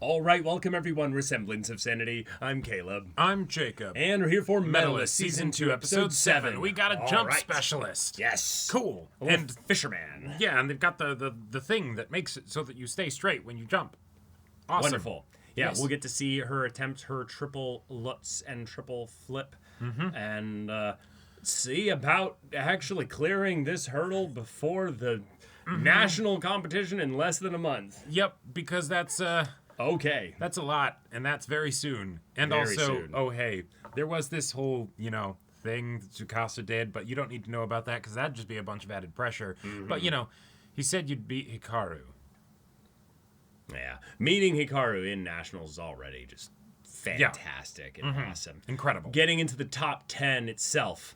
All right, welcome everyone. We're Semblance of Sanity. I'm Caleb. I'm Jacob. And we're here for Medalist, Season 2, Episode 7. We got a jump right. specialist. Yes. Cool. And fisherman. Yeah, and they've got the thing that makes it so that you stay straight when you jump. Awesome. Wonderful. Yeah, Yes. we'll get to see her attempt her triple lutz and triple flip. And see about actually clearing this hurdle before the national competition in less than a month. Yep, because that's Okay. a lot, and that's very soon. And Very also, soon. oh hey, there was this whole, thing that Tsukasa did, but you don't need to know about that because that'd just be a bunch of added pressure. But he said you'd beat Hikaru. Yeah. Meeting Hikaru in nationals is already just fantastic and awesome. Incredible. Getting into the top 10 itself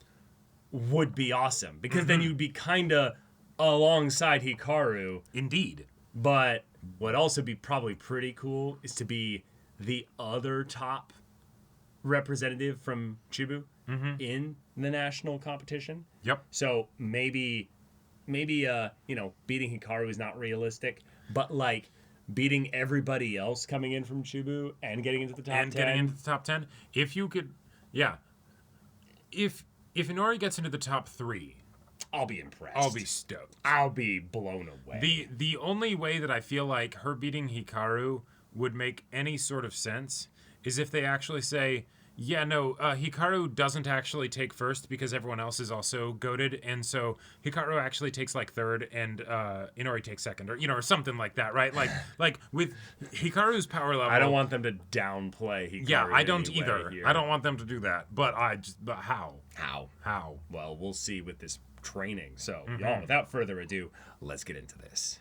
would be awesome because then you'd be kind of alongside Hikaru. Indeed. But what'd also be probably pretty cool is to be the other top representative from Chibu in the national competition. Yep. So maybe beating Hikaru is not realistic, but like beating everybody else coming in from Chibu and getting into the top 10. Getting into the top 10. If you could, yeah. If Inori gets into the top 3, I'll be impressed. I'll be stoked. I'll be blown away. The only way that I feel like her beating Hikaru would make any sort of sense is if they actually say, Hikaru doesn't actually take first because everyone else is also goated, and so Hikaru actually takes like third, and Inori takes second, or something like that, right? Like with Hikaru's power level. I don't want them to downplay Hikaru. Yeah, I don't anyway either. here. I don't want them to do that, but how? How? Well, we'll see with this training. So, y'all, without further ado, let's get into this.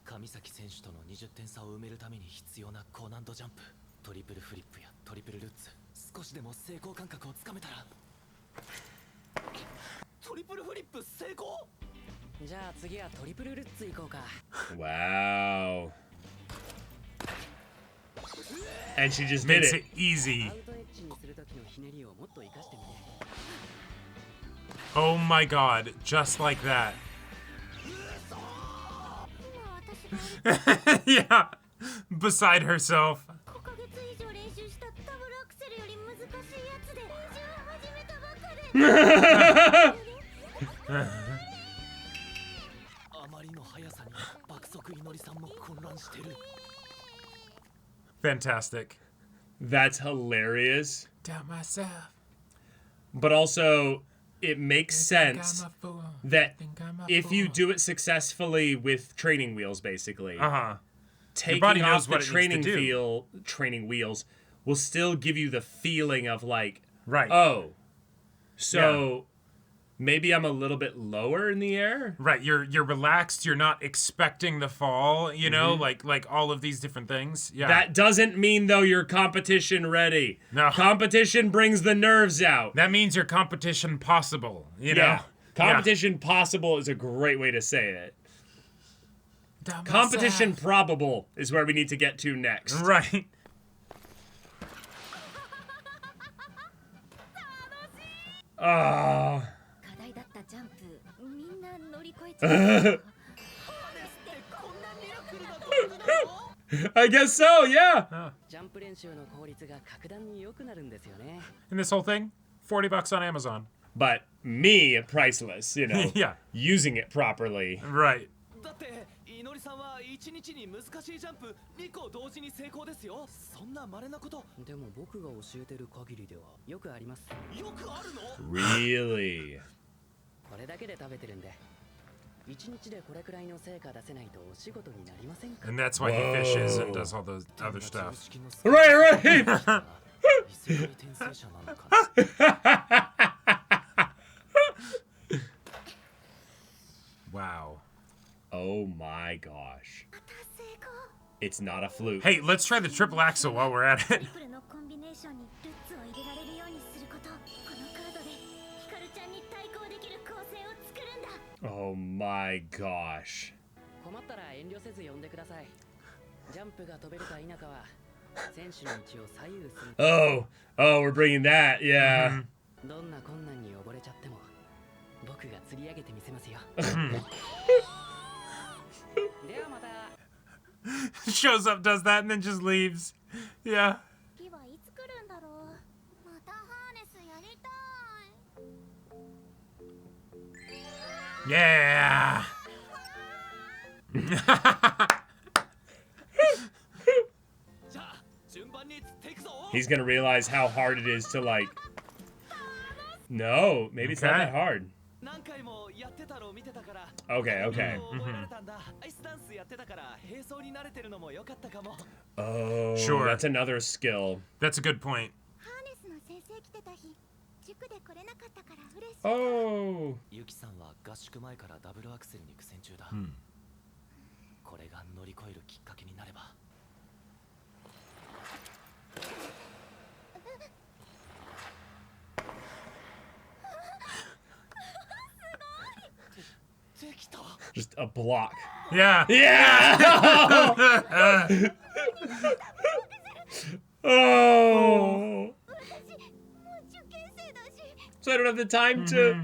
上崎選手との20点差を埋めるために必要な高難度ジャンプ、トリプルフリップやトリプルルッツ、少しでも成功感覚をつかめたら。トリプルフリップ成功？じゃあ次はトリプルルッツ行こうか。Wow. And she just did Makes it. it easy. アウトエッジにする時のひねりをもっと活かしてみて。 Oh my god, just like that. Yeah, beside herself. 5ヶ月以上練習したダブルアクセルより難しいやつで練習を始めたばかであまりの速さに爆速いのりさんも混乱してる。 Fantastic. That's hilarious. Doubt myself. But also, it makes sense I'm a fool. that Think I'm a if you fool. do it successfully with training wheels, basically, body taking knows off the what it needs to do. training wheels will still give you the feeling of like, Right. oh, so maybe I'm a little bit lower in the air. Right, you're relaxed, you're not expecting the fall, like all of these different things. Yeah. That doesn't mean though you're competition ready. No. Competition brings the nerves out. That means your competition possible, you know? Yeah. Competition possible is a great way to say it. Doubt Competition myself. probable is where we need to get to next. Right. Ah. 課題だったジャンプみんな乗り越えちゃう I guess so, yeah. ジャンプ練習の効率が格段に良くなるんですよね。 And this whole thing, $40 on Amazon. But me, priceless, Yeah. using it properly. Right. だっていのりさんは1日に難しいジャンプ2個同時に成功ですよ。そんな稀なこと。でも僕が教えてる限りではよくあります。よくあるの？ Really? これだけで食べてるんで。1日でこれくらいの成果出せないとお仕事になりませんか？ And that's why he fishes and does all the other stuff. Right. 異世界転生者なのかな。 Wow. Oh my gosh. It's not a fluke. Hey, let's try the triple axel while we're at ト it. リプルのコンビネーションにルッツを入れられるようにすることこのカードでヒカルちゃんに対抗できる構成を作るんだ Oh my gosh. 困ったら遠慮せず呼んでください。ジャンプが飛べるか否かは選手の道を左右する。 Oh, we're bringing that, yeah. どんな困難に溺れちゃっても僕が釣り上げてみせますよ。ではまた。Shows up, does that, and then just leaves. Yeah. 次はいつ来るんだろう。またハーネスやりたい。 Yeah. He's gonna realize how hard it is to like. No, maybe it's not that hard. Okay, okay. Oh, Sure. that's another skill. That's a good point. ハーネスの先生来てた日、塾で来れなかったから嬉しい。Oh. ユキさんは合宿前からダブルアクセルに苦戦中だ。これが乗り越えるきっかけになれば。できた。 Just a block. Yeah. Yeah! Oh! 私、もう受験生だし、 So I don't have the time to.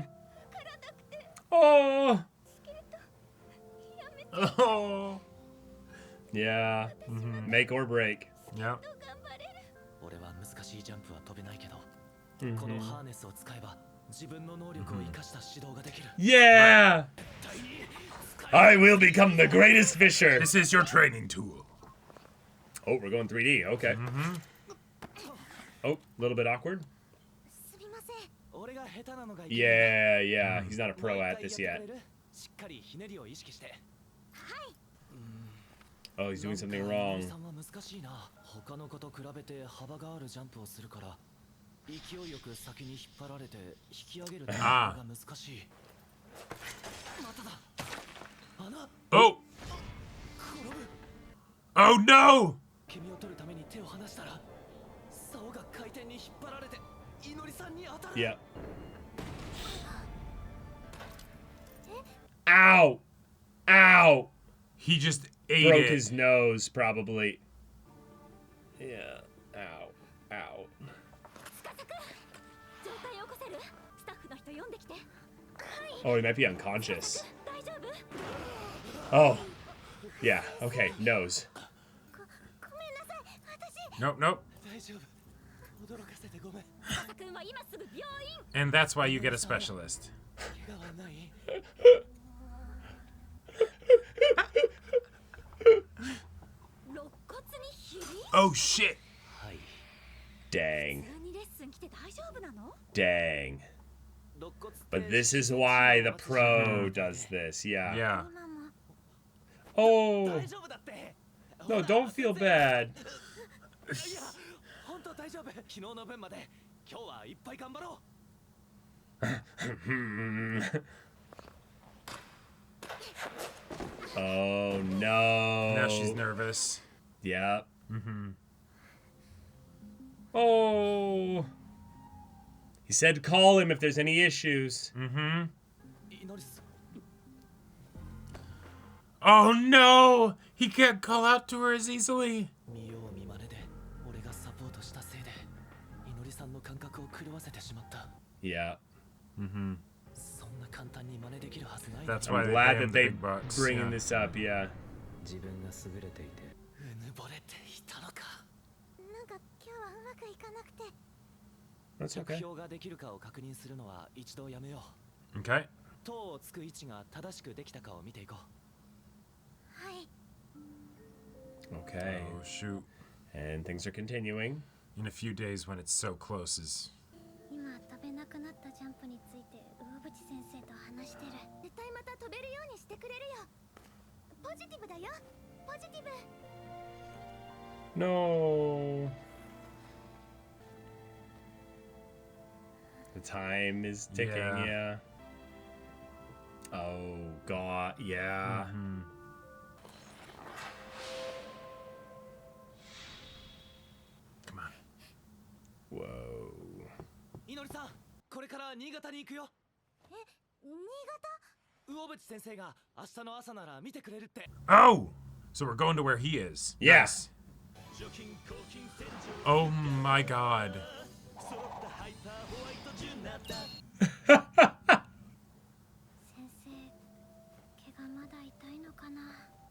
体くて Oh! チケットやめて Oh. Yeah. Make or break. Yep. 頑張れる。俺は難しいジャンプは飛べないけど、このハーネスを使えば自分の能力を生かした指導ができる。 Yeah! I will become the greatest fisher. This is your training tool. Oh, we're going 3D. Okay. Oh, a little bit awkward. すみません。俺が下手なのが Yeah, yeah. He's not a pro at this yet. しっかりひねりを意識して。 Oh, he's doing something wrong. さんは難しいな。他の子と比べて幅があるジャンプをするから、勢いよく先に引っ張られて引き上げるのが難しい。まただ。穴。 Oh. 転ぶ。 Oh no. 君を取るために手を離したら、竿が回転に引っ張られて祈りさんに当たる。 Yeah. Ow! Ow! He just ate Broke it. his nose, probably. Yeah. Ow. Ow. 状態を起こせる？スタッフの人呼んできて。はい。 Oh, he might be unconscious. 大丈夫？ Oh. Yeah. Okay. Nose. ごめんなさい。私。 Nope, nope. 大丈夫。驚かせてごめん。翼くんは今すぐ病院。 And that's why you get a specialist. 怪我はない。 肋骨にひび？ Oh shit. はい。 Dang. 普通にレッスン来て大丈夫なの？ Dang. 肋骨って But this is why the pro does this. Yeah. Yeah. 今も。 Oh. 大丈夫だって。 No, don't feel bad. いや、本当大丈夫。昨日の分まで今日はいっぱい頑張ろう。 Oh no. Now she's nervous. Yep. Oh. He said call him if there's any issues. 祈りす。 Oh no. He can't call out to her as easily. 見よう見まねで俺がサポートしたせいで祈りさんの感覚を狂わせてしまった。 Yeah. そんな簡単に真似できるはずない。 That's I'm why they glad pay him that the they big bucks. bringing Yeah. this up. Yeah. 自分が優れていてうぬぼれていたのか。なんか今日はうまくいかなくて。 That's 着 okay. 氷ができるかを確認するのは一度やめよう。 Okay. 塔をつく位置が正しくできたかを見ていこう。はい。 Okay. Oh shoot. And things are continuing. In a few days when it's so close is 今飛べなくなったジャンプについて魚淵先生と話してる。絶対また飛べるようにしてくれるよ。ポジティブだよ。ポジティブ。 No. The time is ticking. Yeah. Yeah. Oh God. Yeah. Come on. Whoa. 祈りさん、これから新潟に行くよ。え、新潟？魚淵先生が明日の朝なら見てくれるって。 Oh! So we're going to where he is. Yeah. Nice. Oh my god. 先生、怪我まだ痛いのかな？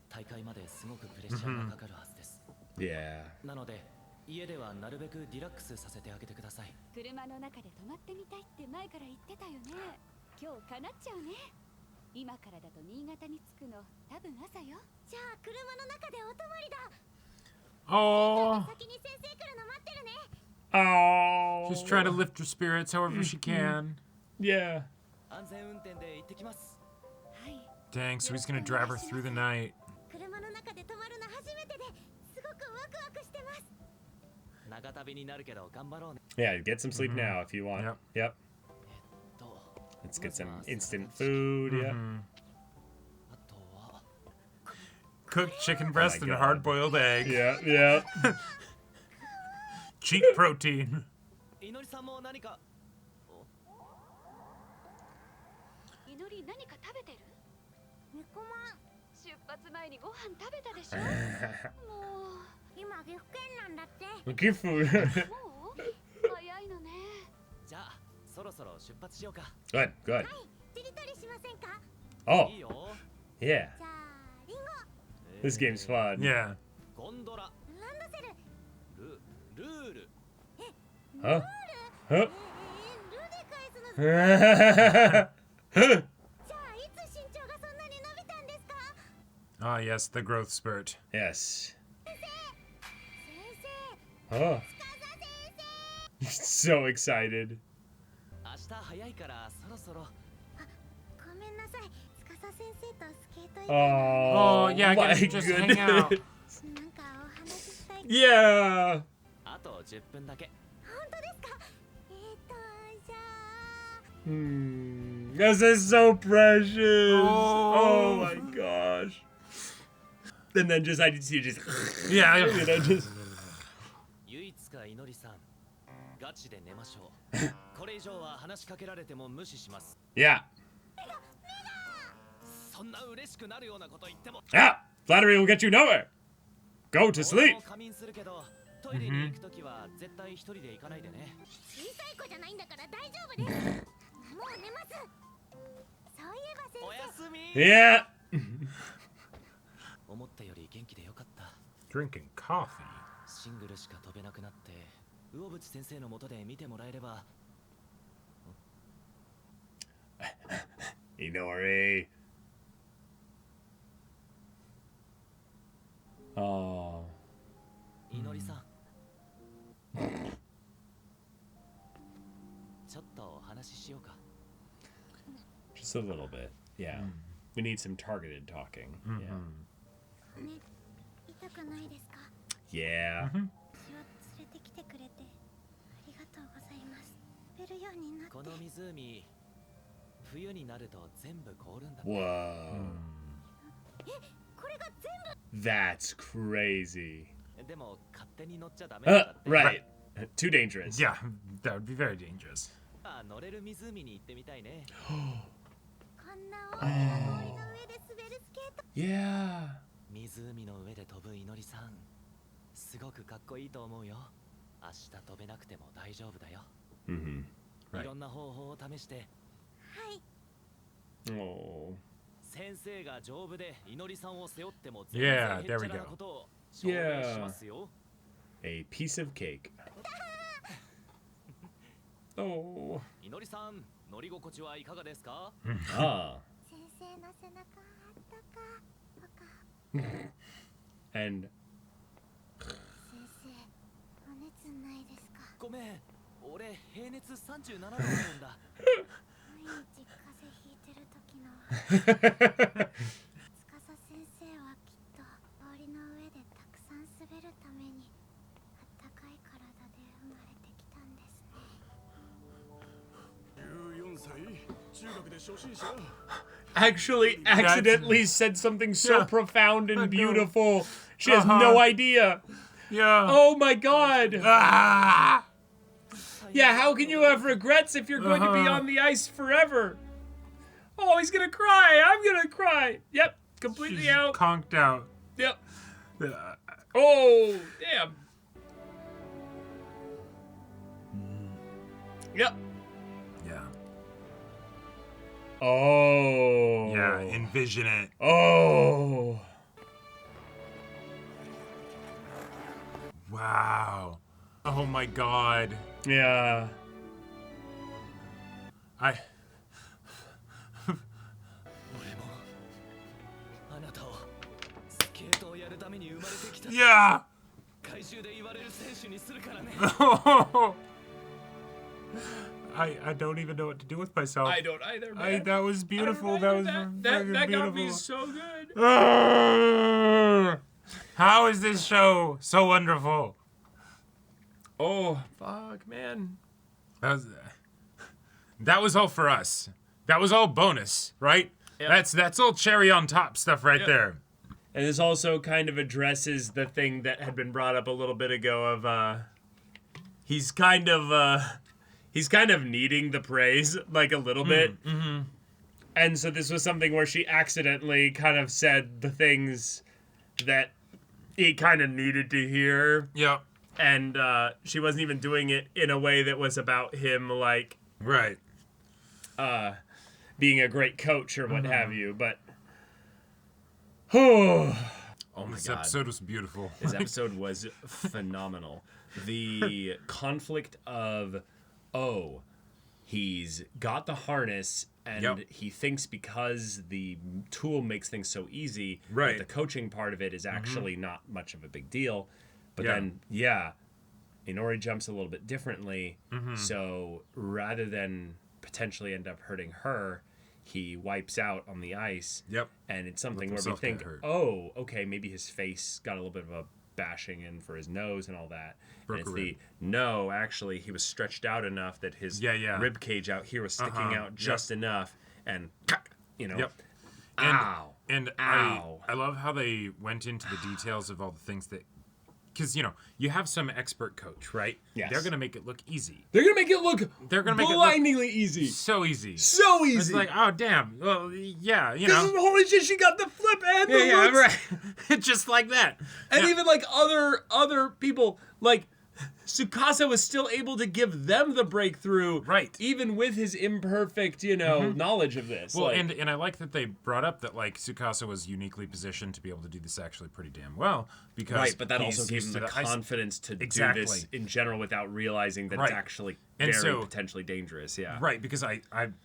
大会まですごくプレッシャーがかかるはずです。Yeah. なので家ではなるべくリラックスさせてあげてください。車の中で泊まってみたいって前から言ってたよね。今日叶っちゃうね。今からだと新潟に着くの多分朝よ。じゃあ車の中でお泊まりだ。 Oh, 先に先生来るの待ってるね。 Oh. just try to lift her spirits however she can. Yeah. 安全運転で行ってきます。はい。 Dang, so he's gonna drive her through the night. 車の中で泊まるの初めてですごくワクワクしてます。長旅になるけど頑張ろうね。 Yeah, get some sleep now if you want. Yep. Yep. Let's get some instant food. Yeah. あとは Cooked chicken breast and God. hard-boiled egg. Yeah, yeah. Cheap protein. いのりさんも何か。いのり何か食べてる？猫まん、出発前にご飯食べたでしょ？も今岐阜県なんだって。Good food. う、もう早いのね。じゃあそろそろ出発しようか。 Good, good. はい、しりとりしませんか？ Oh, いいよ。 yeah. じゃあリンゴ、 This game's fun. Yeah. ゴンドラ、ランドセル、ルール。 Huh? Huh? ルで返すの。じゃあいつ身長がそんなに伸びたんですか？ Ah, yes, the growth spurt. Yes. 先生、 Oh. 司先生。 So excited. 明日早いからそろそろ。ごめんなさい、司先生とスケート行 Oh, yeah, I my guess you just hang out. なんかお話ししたい。 Yeah. あと10分だけ。本当ですか？じゃあ。 This is so precious. Oh. Oh my gosh. And then just I just see just Yeah. you know just 唯一かいのりさん、ガチで寝ましょう。これ以上は話しかけられても無視します。 yeah. そんな嬉しくなるようなこと言っても。 Ah, flattery will get you nowhere. Go to 俺 sleep. も仮眠するけど、トイレに行くときは絶対一人で行かないでね。小さい子じゃないんだから大丈夫です。もう寝ます。そういえば先おや生。すみ。 Yeah. 思ったより元気でよかった。 Drinking coffee. シングルしか飛べなくなって、魚淵先生のもとで見てもらえれば。 Inori. Oh. いのりさん。ちょっとお話ししようか。 Just a little bit. Yeah. We need some targeted talking. ね、痛くないですか？ Yeah. 私を連れてきてくれてありがとうございます。飛べるようになって。この湖、冬になると全部凍るんだ。 Whoa. これが全部。 That's crazy. でも勝手に乗っちゃダメなんだって。 Right. Too dangerous. Yeah, that would be very dangerous. あ、乗れる湖に行ってみたいね。こんな大きな氷の上で滑るスケート。 Yeah. 湖の上で飛ぶいのりさん、すごくかっこいいと思うよ。明日飛べなくても大丈夫だよ。 Mm-hmm. はいいろんな方法を試して、はい。 Oh. 先生が丈夫でいのりさんを背負っても Yeah, 全然へっ there ち we ゃらな go. ことを証明しますよ。 A piece of cake. Oh. いのりさん、乗り心地はいかがですか？ Ah. 先生の背中あったか。とか。 And 先生、お熱ないですか？ごめん、俺平熱37度あるんだ。毎日風邪ひいてる時の。司先生はきっと氷の上でたくさん滑るためにあったかい体で生まれてきたんですね。14歳、中学で初心者。 actually accidentally said something so Yeah. profound I know. and beautiful. She has Uh-huh. no idea. Yeah. Oh my god. Ah! Yeah, how can you have regrets if you're going to be Uh-huh. on the ice forever? Oh, he's gonna cry. I'm gonna cry. Yep, completely She's out. conked out. Yep. Uh, Oh, damn. Yep. yeah. Oh. Yeah, envision it. Oh. Wow. Oh my god. Yeah. 俺もあなたをスケートをやるために生まれてきた Yeah. 回収で言われる選手にするからね I don't even know what to do with myself. I don't either, man. That was beautiful. I don't That was either. fucking that got me beautiful. so good. How is this show so wonderful? Oh, fuck, man. That was all for us. That was all bonus, right? Yep. That's all cherry on top stuff right Yep. there. And this also kind of addresses the thing that had been brought up a little bit ago of he's kind of needing the praise like a little bit. Mm-hmm. And so this was something where she accidentally kind of said the things that he kind of needed to hear. Yep. And she wasn't even doing it in a way that was about him like Right. being a great coach or what have you, but Oh my this God. episode was beautiful. This episode was phenomenal. The conflict of, he's got the harness and Yep. he thinks because the tool makes things so easy, Right. that the coaching part of it is actually not much of a big deal. But Yeah. then, Inori jumps a little bit differently. So rather than potentially end up hurting her, he wipes out on the ice. Yep. And it's something Let where we himself get think, hurt. oh, okay, maybe his face got a little bit of a bashing in for his nose and all that. Broke And it's a rib. no, actually, he was stretched out enough that his Yeah. rib cage out here was sticking out just enough, and Yep. ow. And Ow. I love how they went into the details of all the things that, because you have some expert coach, right? Yes. They're gonna make it look easy, They're gonna make it look blindingly easy. so easy. So easy. It's like, oh damn, well yeah, this is, holy shit, she got the flip and the yeah, looks. right, just like that. And Yeah. even like other people, like Tsukasa was still able to give them the breakthrough, Right. Even with his imperfect, knowledge of this. Well, like, and I like that they brought up that like Tsukasa was uniquely positioned to be able to do this actually pretty damn well because right, but that he's also gave him used the to ice- confidence to do Exactly. this in general without realizing that it's Right. actually And very so- potentially dangerous. Yeah, Right, because I'm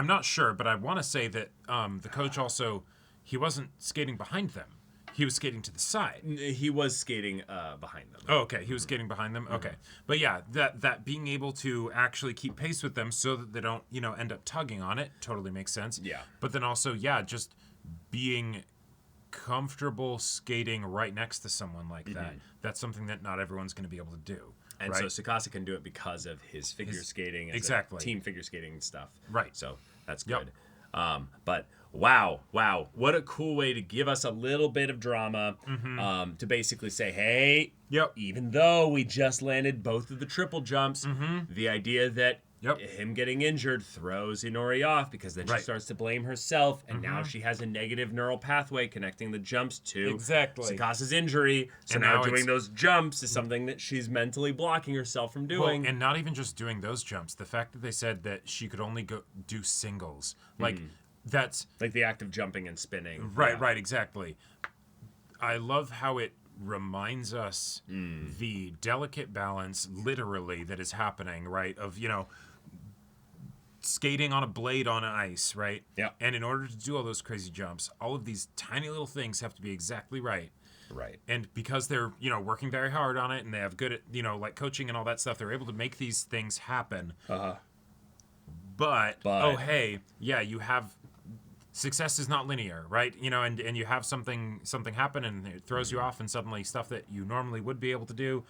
not sure, but I want to say that the coach also, he wasn't skating behind them. He was skating to the side. He was skating behind them. Oh, okay. He was skating behind them. Okay, but yeah, that being able to actually keep pace with them so that they don't end up tugging on it totally makes sense. Yeah. But then also just being comfortable skating right next to someone like that. That's something that not everyone's going to be able to do. And right? so Tsukasa can do it because of his figure skating, as a exactly. team figure skating stuff. Right. So that's Yep. good. But wow, what a cool way to give us a little bit of drama. To basically say, hey, Yep. even though we just landed both of the triple jumps, the idea that Yep. him getting injured throws Inori off because then she Right. starts to blame herself, and now she has a negative neural pathway connecting the jumps to Exactly. Tsukasa's injury. So And now now doing it's- those jumps is something that she's mentally blocking herself from doing. Well, and not even just doing those jumps. The fact that they said that she could only do singles, like that's like the act of jumping and spinning. right, Yeah. right, exactly. I love how it reminds us the delicate balance, literally, that is happening. Right, of skating on a blade on ice, right? Yeah. And in order to do all those crazy jumps, all of these tiny little things have to be exactly right. Right. And because they're, working very hard on it and they have good at, like coaching and all that stuff, they're able to make these things happen. But oh, hey, yeah, you have success is not linear, right? And you have something happen and it throws you off and suddenly stuff that you normally would be able to do,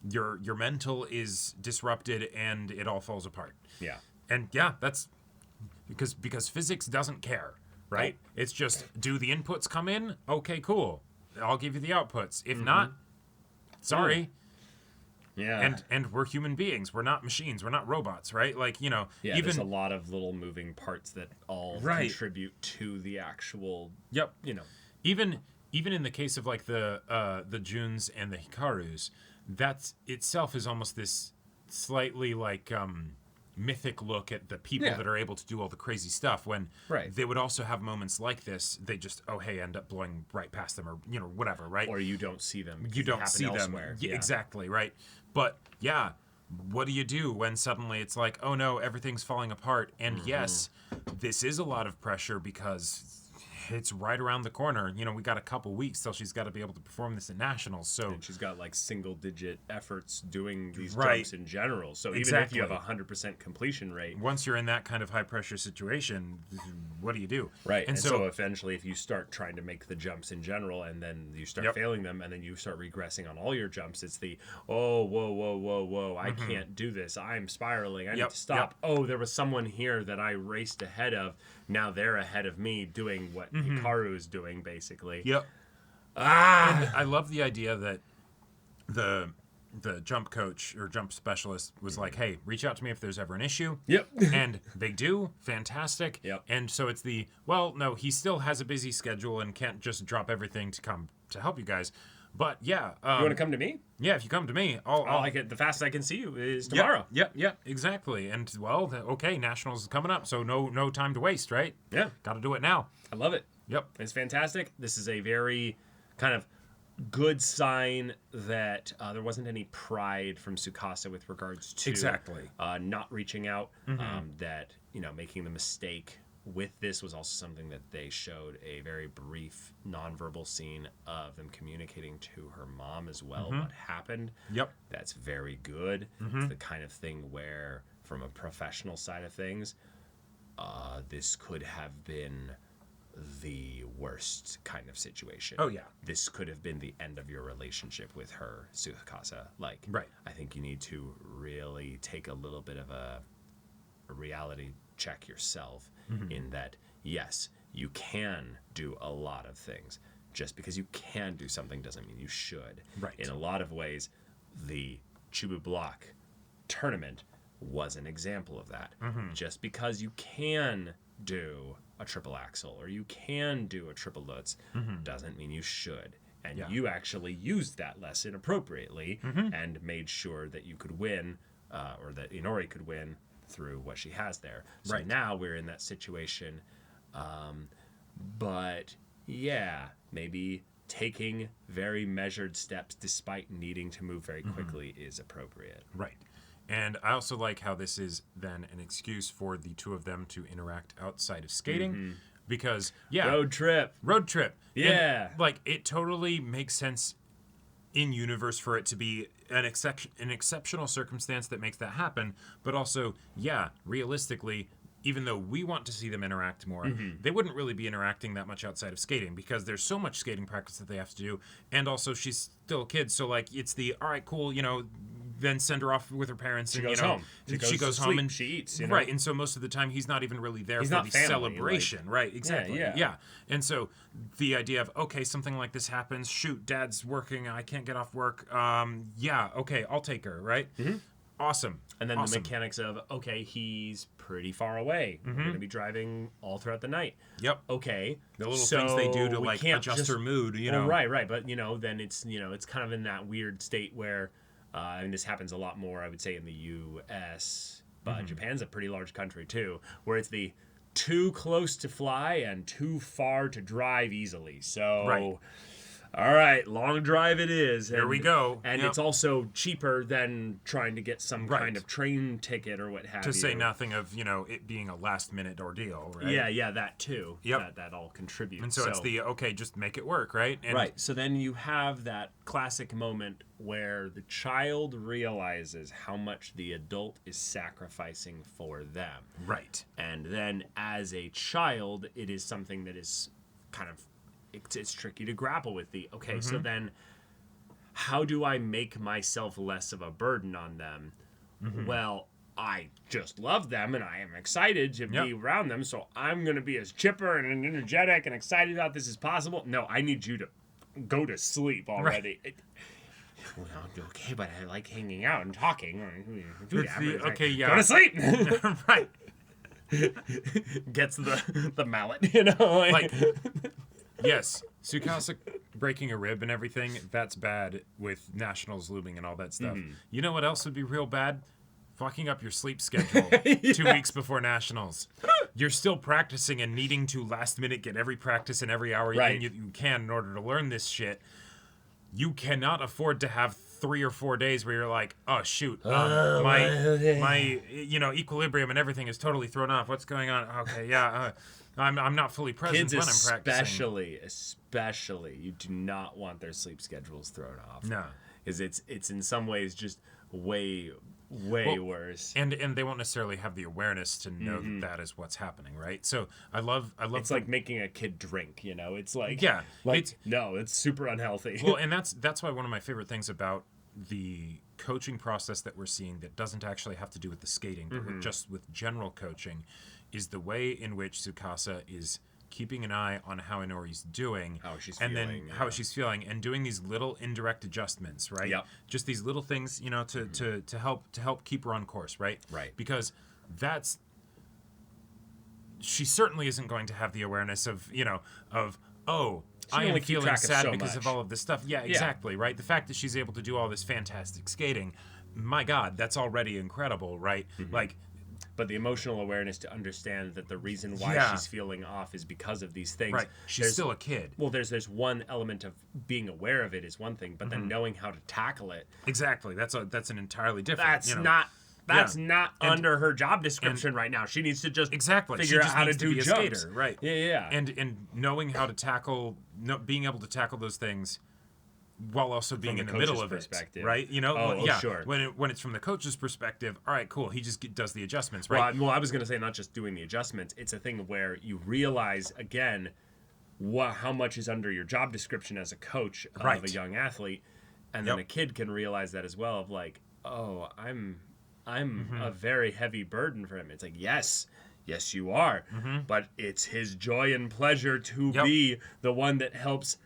your mental is disrupted and it all falls apart. Yeah. And yeah, that's because physics doesn't care, right? It's just, do the inputs come in? Okay, cool. I'll give you the outputs. If not, sorry. Yeah. And we're human beings. We're not machines. We're not robots, right? Like, yeah, even there's a lot of little moving parts that all Right. contribute to the actual, Yep. Even in the case of like the Juns and the Hikarus, that itself is almost this slightly like mythic look at the people that are able to do all the crazy stuff, when they would also have moments like this. They just end up blowing right past them, or whatever, right? Or you don't see them. You don't see elsewhere. them. Yeah, exactly, right? But what do you do when suddenly it's like, oh no, everything's falling apart? And yes, this is a lot of pressure because it's right around the corner. We got a couple weeks till she's got to be able to perform this in nationals. So and she's got like single-digit efforts doing these jumps in general. So even if you have 100% completion rate, once you're in that kind of high-pressure situation, what do you do? Right. And so eventually, if you start trying to make the jumps in general, and then you start failing them, and then you start regressing on all your jumps, it's the whoa, I can't do this. I'm spiraling. I need to stop. Oh, there was someone here that I raced ahead of. Now they're ahead of me doing what Hikaru is doing, basically. And I love the idea that the jump coach or jump specialist was like, hey, reach out to me if there's ever an issue. And they do. Fantastic. And so it's no, he still has a busy schedule and can't just drop everything to come to help you guys. But you want to come to me? Yeah, if you come to me, the fastest I can see you is tomorrow. Yep, exactly. And nationals is coming up, so no time to waste, right? Yeah, got to do it now. I love it. Yep, it's fantastic. This is a very kind of good sign that there wasn't any pride from Tsukasa with regards to not reaching out. That making the mistake with this was also something that they showed a very brief nonverbal scene of them communicating to her mom as well what happened. That's very good. It's the kind of thing where, from a professional side of things, this could have been the worst kind of situation. This could have been the end of your relationship with her, Tsukasa. I think you need to really take a little bit of a reality check yourself in that, yes, you can do a lot of things. Just because you can do something doesn't mean you should. In a lot of ways, the Chubu Block tournament was an example of that. Just because you can do a triple axel or you can do a triple lutz doesn't mean you should. And you actually used that lesson appropriately and made sure that you could win, or that Inori could win, through what she has there. So now we're in that situation. But maybe taking very measured steps despite needing to move very quickly is appropriate. And I also like how this is then an excuse for the two of them to interact outside of skating. Because, road trip. And, it totally makes sense in universe for it to be an exceptional circumstance that makes that happen, but also realistically, even though we want to see them interact more, they wouldn't really be interacting that much outside of skating because there's so much skating practice that they have to do, and also she's still a kid, so it's the all right, cool, then send her off with her parents. She goes home. She goes home and she eats. And so most of the time he's not even really there for the celebration. Exactly. And so the idea of, okay, something like this happens. Shoot, Dad's working. I can't get off work. Okay, I'll take her. Right. Awesome. And then the mechanics of, okay, he's pretty far away. We're going to be driving all throughout the night. Okay. The little things they do to adjust her mood. Well, right. But then it's it's kind of in that weird state where. And this happens a lot more, I would say, in the U.S., but Japan's a pretty large country, too, where it's the too close to fly and too far to drive easily. So, all right, long drive it is. Here we go. And it's also cheaper than trying to get some kind of train ticket or what have you. To say nothing of, it being a last-minute ordeal, right? Yeah, that too. That all contributes. And so it's the, okay, just make it work, right? And so then you have that classic moment where the child realizes how much the adult is sacrificing for them. And then as a child, it is something that is kind of, it's tricky to grapple with so then how do I make myself less of a burden on them? Well, I just love them and I am excited to be around them, so I'm going to be as chipper and energetic and excited about this as possible. No, I need you to go to sleep already. Well, okay, but I like hanging out and talking. Go to sleep. Gets the mallet, Yes, Tsukasa breaking a rib and everything, that's bad with nationals looming and all that stuff. You know what else would be real bad? fucking up your sleep schedule 2 weeks before nationals. You're still practicing and needing to last minute get every practice and every hour Right. you can in order to learn this shit. You cannot afford to have 3 or 4 days where you're like, oh shoot, my equilibrium and everything is totally thrown off. What's going on? Okay, yeah, I'm not fully present Kids when I'm practicing. especially, you do not want their sleep schedules thrown off. No. Because it's in some ways just way worse. And they won't necessarily have the awareness to know that is what's happening, right? So I love It's like making a kid drink, It's like it's super unhealthy. Well, and that's why one of my favorite things about the coaching process that we're seeing that doesn't actually have to do with the skating, but just with general coaching, is the way in which Tsukasa is keeping an eye on how Inori's doing, how she's and feeling, then how she's feeling, and doing these little indirect adjustments, right? Yep. Just these little things, to help keep her on course, right? Right. Because she certainly isn't going to have the awareness of I am only keep feeling track of sad so because much. of all of this stuff. Yeah, exactly, right? The fact that she's able to do all this fantastic skating, my God, that's already incredible, right? Like, but the emotional awareness to understand that the reason why Yeah. she's feeling off is because of these things. right, she's still a kid. Well, there's one element of being aware of it is one thing, but then knowing how to tackle it, Exactly. That's an entirely different. that's Yeah. not And- under her job description right now. She needs to just Exactly. figure She out just how to needs do be a jumps. skater, right? Yeah. And knowing how to tackle, being able to tackle those things while also being the in the middle coach's of perspective. it, right? Sure. When it's from the coach's perspective, all right, cool. He just does the adjustments, right? Well, I was going to say not just doing the adjustments. It's a thing where you realize, again, how much is under your job description as a coach of Right. a young athlete. And then Yep. a kid can realize that as well of like, oh, I'm a very heavy burden for him. It's like, yes, you are. But it's his joy and pleasure to Yep. be the one that helps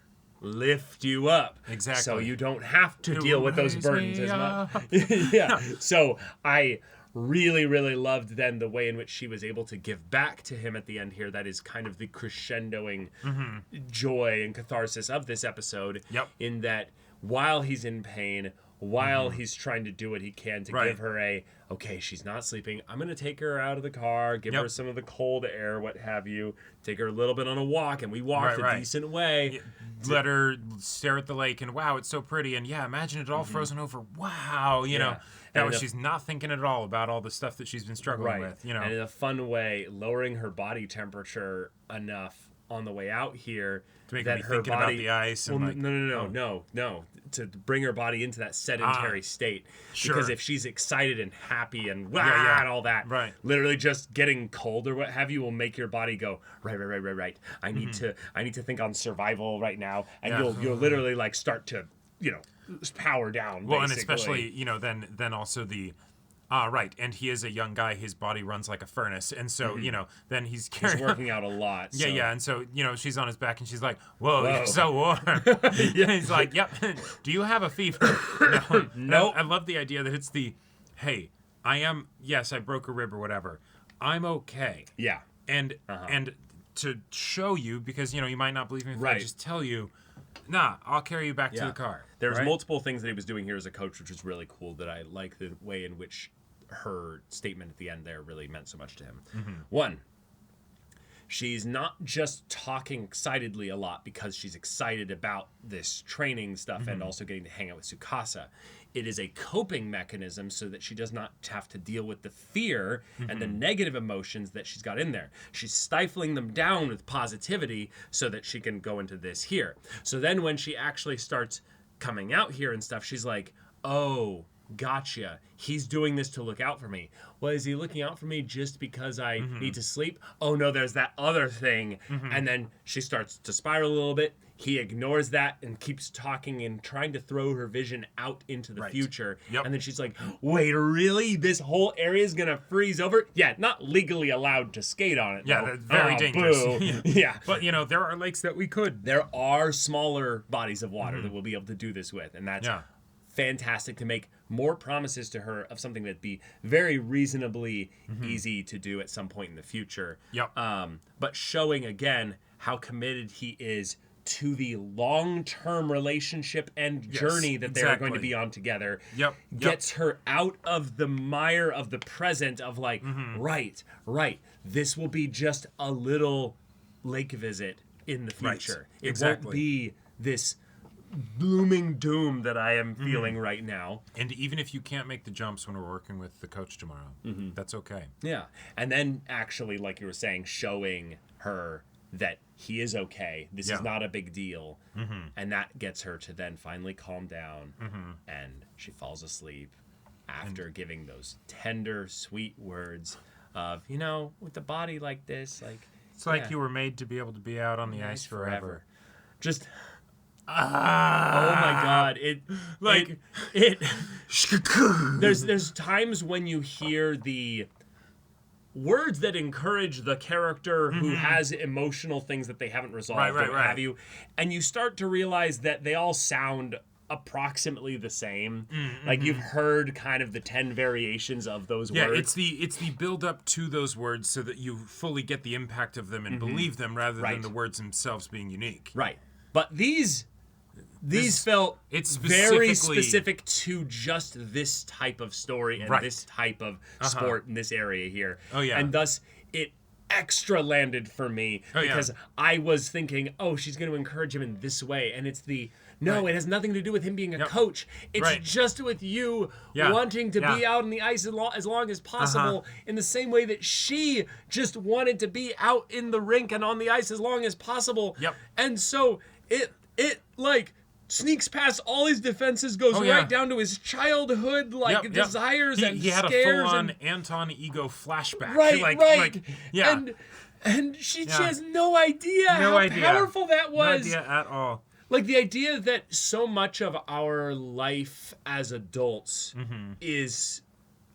lift you up. Exactly. So you don't have to deal with those raise burdens me as much. up. Yeah. So I really, really loved then the way in which she was able to give back to him at the end here. That is kind of the crescendoing joy and catharsis of this episode. Yep. In that while he's in pain, while he's trying to do what he can to Right. give her okay, she's not sleeping. I'm going to take her out of the car, give Yep. her some of the cold air, what have you, take her a little bit on a walk, and we walked Right. a decent way. Let her stare at the lake and wow, it's so pretty, and yeah, imagine it all frozen over. Wow, that And way the- she's not thinking at all about all the stuff that she's been struggling with. And in a fun way, lowering her body temperature enough on the way out here To make her that be her thinking about body, the ice and well, like- no, to bring her body into that sedentary state. Sure. Because if she's excited and happy and Yeah. and all that, Right. literally just getting cold or what have you will make your body go right. I need to think on survival right now, and Yeah. you'll literally like start to power down. Well, and basically. especially, then also right, and he is a young guy, his body runs like a furnace, and so, then he's he's carrying working out a lot. So. Yeah, and so, she's on his back and she's like, whoa. Whoa. You're so warm. He's like, yep, do you have a fever? No. Nope. I love the idea that it's hey, I broke a rib or whatever. I'm okay. Yeah. And to show you, because, you might not believe me if I Right. just tell you, nah, I'll carry you back to the car. There's right? multiple things that he was doing here as a coach, which was really cool. That I like the way in which her statement at the end there really meant so much to him. One, she's not just talking excitedly a lot because she's excited about this training stuff and also getting to hang out with Tsukasa. It is a coping mechanism so that she does not have to deal with the fear and the negative emotions that she's got in there. She's stifling them down with positivity so that she can go into this here. So then when she actually starts coming out here and stuff, she's like, oh, gotcha. He's doing this to look out for me. Well, is he looking out for me just because I need to sleep? Oh, no, there's that other thing. And then she starts to spiral a little bit. He ignores that and keeps talking and trying to throw her vision out into the future. Yep. And then she's like, wait, really? This whole area is going to freeze over? Yeah, not legally allowed to skate on it. Yeah, though. that's very Ah, dangerous. boo. Yeah. But, there are lakes that we could. There are smaller bodies of water that we'll be able to do this with. And that's fantastic to make more promises to her of something that'd be very reasonably easy to do at some point in the future. Yep. But showing again how committed he is to the long-term relationship and journey that they're going to be on together. Gets her out of the mire of the present of like, right, this will be just a little lake visit in the future. It won't be this blooming doom that I am feeling right now. And even if you can't make the jumps when we're working with the coach tomorrow, that's okay. Yeah. And then actually, like you were saying, showing her that he is okay. This is not a big deal. And that gets her to then finally calm down. And she falls asleep after giving those tender, sweet words of, you know, with a body like this, like... It's like you were made to be able to be out on the ice forever. Just... Oh my God! There's times when you hear the words that encourage the character who has emotional things that they haven't resolved, or what have you, and you start to realize that they all sound approximately the same. Like you've heard kind of the 10 variations of those words. It's the build up to those words so that you fully get the impact of them and believe them rather than the words themselves being unique. Right. But these felt very specific to just this type of story and this type of sport in this area here. And thus it extra landed for me because I was thinking, oh, she's going to encourage him in this way. And it's it has nothing to do with him being a coach. It's just with you wanting to be out on the ice as long as possible in the same way that she just wanted to be out in the rink and on the ice as long as possible. And so it like sneaks past all his defenses, goes right down to his childhood desires and he had scares a full-on and Anton ego flashback. And she has no idea how powerful that was. No idea at all. Like the idea that so much of our life as adults is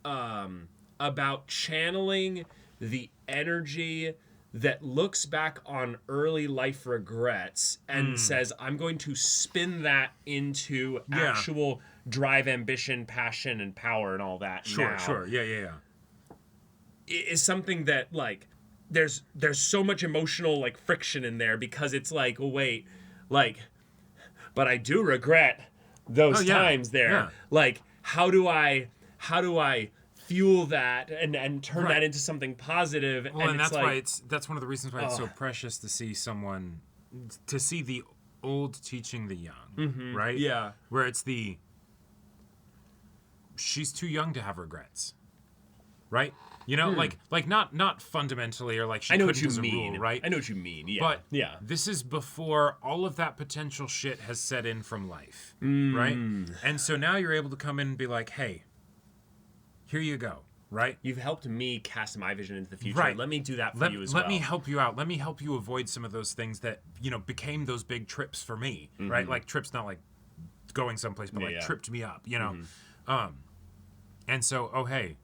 about channeling the energy that looks back on early life regrets and says, I'm going to spin that into actual drive, ambition, passion, and power and all that. Sure. Yeah. It is something that, like, there's so much emotional, like, friction in there because it's like, oh, wait, like, but I do regret those times there. Yeah. Like, how do I fuel that and turn that into something positive? Well, and that's like, why that's one of the reasons why it's so precious to see the old teaching the young, right? Yeah. Where it's she's too young to have regrets, right? You know, like not fundamentally or like she couldn't as a rule, right? I know what you mean. Yeah. But yeah, this is before all of that potential shit has set in from life, right? And so now you're able to come in and be like, hey, here you go, right? You've helped me cast my vision into the future. Right. Let me do that for you as well. Let me help you out. Let me help you avoid some of those things that, you know, became those big trips for me, right? Like trips, not like going someplace, but tripped me up, you know? And so, oh, hey.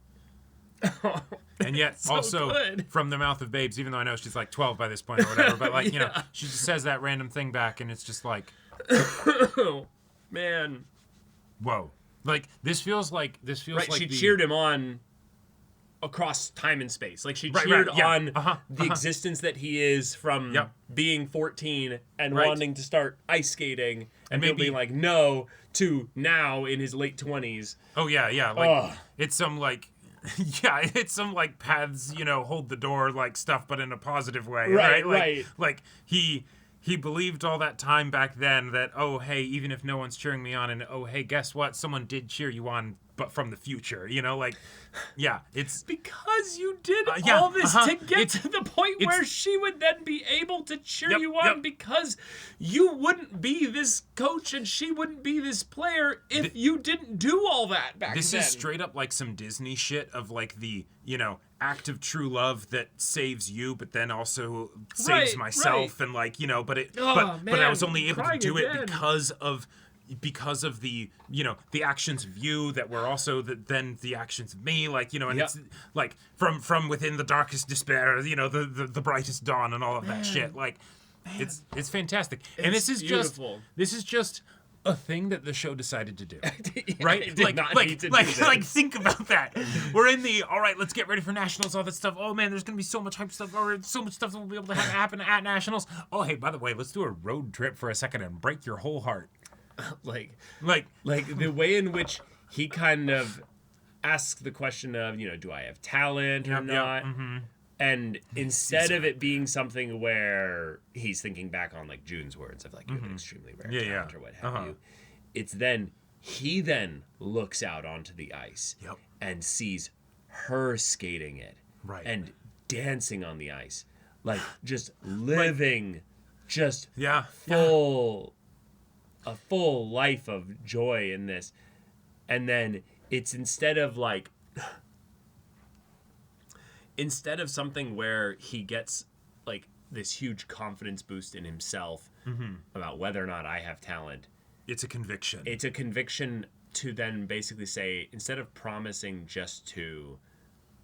And yet so also good. From the mouth of babes, even though I know she's like 12 by this point or whatever, but like, you know, she just says that random thing back and it's just like, oh, man. Whoa. Like this feels like she cheered him on across time and space. Like she cheered on the existence that he is from being 14 and wanting to start ice skating and maybe being like no to now in his late 20s. Oh yeah. Like it's some like it's some like paths, you know, hold the door like stuff, but in a positive way, right? Like he believed all that time back then that, oh, hey, even if no one's cheering me on, and oh, hey, guess what? Someone did cheer you on, but from the future, you know, like, it's... Because you did all this to get to the point where she would then be able to cheer you on because you wouldn't be this coach and she wouldn't be this player if you didn't do all that back then. This is straight up like some Disney shit of like the, you know, act of true love that saves you, but then also saves myself, and like, you know, but I was only able to do it because of the, you know, the actions of you that were also then the actions of me, like, you know, and it's like from within the darkest despair, you know, the brightest dawn and all of that shit. Like, it's fantastic. And this is beautiful. This is just a thing that the show decided to do. Yeah, Right? it did not need to do this. Like, think about that. We're in the, all right, let's get ready for Nationals, all that stuff. Oh, man, there's going to be so much hype stuff, or so much stuff that we'll be able to have happen at Nationals. Oh, hey, by the way, let's do a road trip for a second and break your whole heart. like Like, the way in which he kind of asks the question of, do I have talent or not? And instead of it being something where he's thinking back on like June's words of like, you have an extremely rare talent or what have you, it's then he then looks out onto the ice and sees her skating it and dancing on the ice, like just living just a full life of joy in this. And then it's instead of something where he gets like this huge confidence boost in himself about whether or not I have talent. it's a conviction. It's a conviction to then basically say, instead of promising just to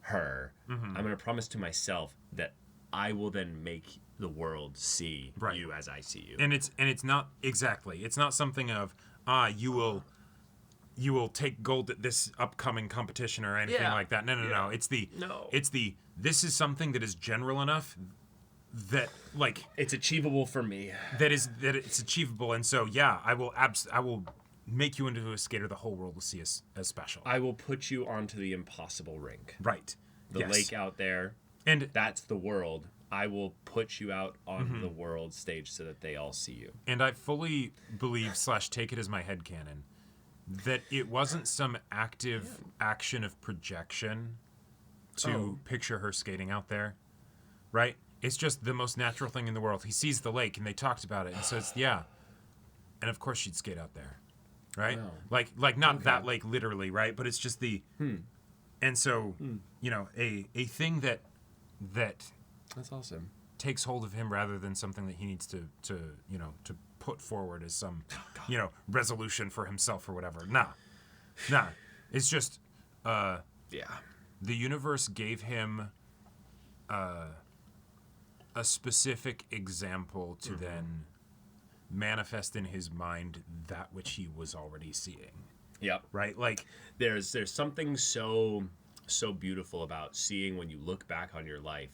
her, I'm going to promise to myself that I will then make the world see you as I see you. And it's not exactly. It's not something of you will take gold at this upcoming competition or anything like that. No. It's the this is something that is general enough that like it's achievable for me. That it's achievable, and so I will make you into a skater the whole world will see as special. I will put you onto the impossible rink. Right. The lake out there. And that's the world. I will put you out on the world stage so that they all see you. And I fully believe / take it as my headcanon that it wasn't some active action of projection to picture her skating out there, right? It's just the most natural thing in the world. He sees the lake, and they talked about it, and so it's and of course she'd skate out there, right? Wow. Like not that lake literally, right? But it's just the, and so a thing that that's awesome takes hold of him rather than something that he needs to put forward as some resolution for himself or whatever. Nah. It's just the universe gave him a specific example to then manifest in his mind that which he was already seeing. Yep. Right? Like there's something so beautiful about seeing when you look back on your life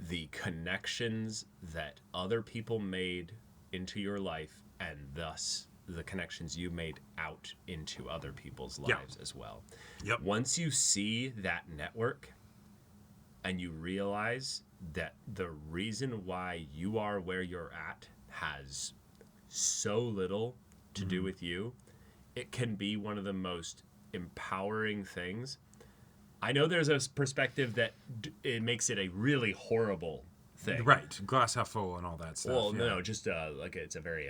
the connections that other people made into your life, and thus the connections you made out into other people's lives as well. Yep. Once you see that network and you realize that the reason why you are where you're at has so little to do with you, it can be one of the most empowering things. I know there's a perspective that it makes it a really horrible thing. Right. Glass half full and all that stuff. Well, no, just like it's a very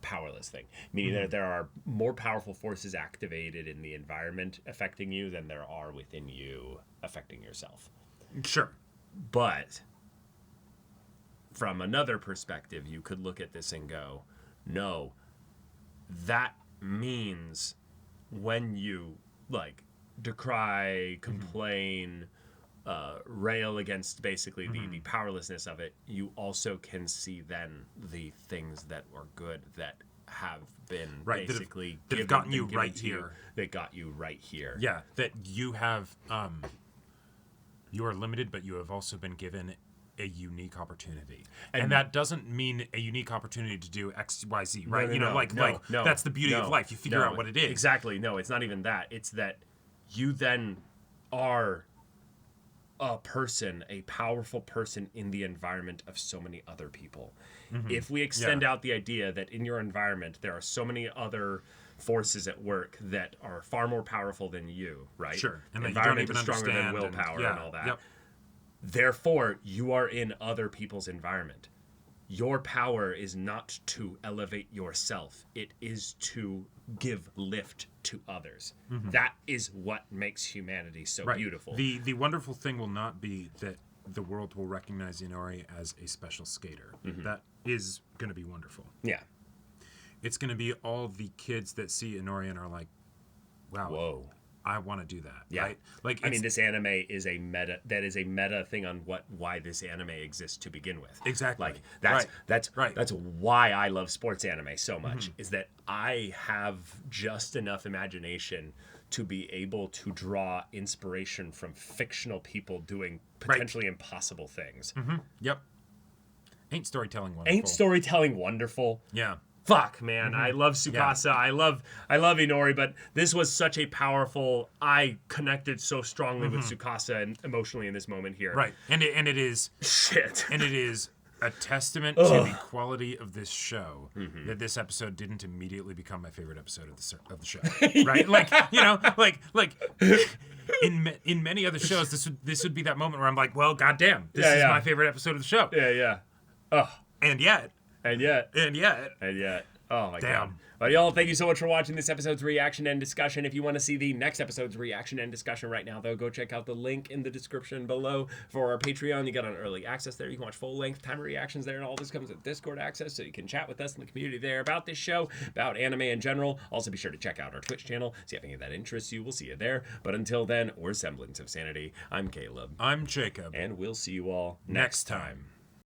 powerless thing. Meaning that there are more powerful forces activated in the environment affecting you than there are within you affecting yourself. Sure. But from another perspective, you could look at this and go, no, that means when you like decry, complain, rail against basically the powerlessness of it, you also can see then the things that were good that have been basically that have gotten you right here. That got you right here. Yeah, that you have you are limited, but you have also been given a unique opportunity. And that doesn't mean a unique opportunity to do X, Y, Z, right? No, that's the beauty of life. You figure out what it is. Exactly. No, it's not even that. It's that you then are a person, a powerful person in the environment of so many other people. If we extend out the idea that in your environment there are so many other forces at work that are far more powerful than you, right? Sure. And the environment is stronger than willpower and all that. Yep. Therefore, you are in other people's environment. Your power is not to elevate yourself. It is to give lift to others. That is what makes humanity so beautiful. The wonderful thing will not be that the world will recognize Inori as a special skater. That is going to be wonderful. Yeah. It's going to be all the kids that see Inori and are like, wow. Whoa. I want to do that. Yeah. Right? Like, I mean, this anime is a meta thing on why this anime exists to begin with. Exactly. Like that's Right. that's why I love sports anime so much, is that I have just enough imagination to be able to draw inspiration from fictional people doing potentially impossible things. Yep. Ain't storytelling wonderful? Ain't storytelling wonderful? Yeah. Fuck, man. I love Tsukasa. I love Inori, but this was such a powerful, I connected so strongly with Tsukasa and emotionally in this moment here. Right. And it is Shit. and it is a testament to the quality of this show that this episode didn't immediately become my favorite episode of the show. Right? Like, you know, like in many other shows this would be that moment where I'm like, well, goddamn, this is my favorite episode of the show. Yeah. Oh. And yet. Oh my Damn. god. Well, y'all, thank you so much for watching this episode's reaction and discussion. If you want to see the next episode's reaction and discussion right now, though, go check out the link in the description below for our Patreon. You got on early access there. You can watch full-length timer reactions there, and all this comes with Discord access, so you can chat with us in the community there about this show, about anime in general. Also, be sure to check out our Twitch channel, see if any of that interests you. We'll see you there. But until then, we're Semblance of Sanity. I'm Caleb. I'm Jacob. And we'll see you all next time.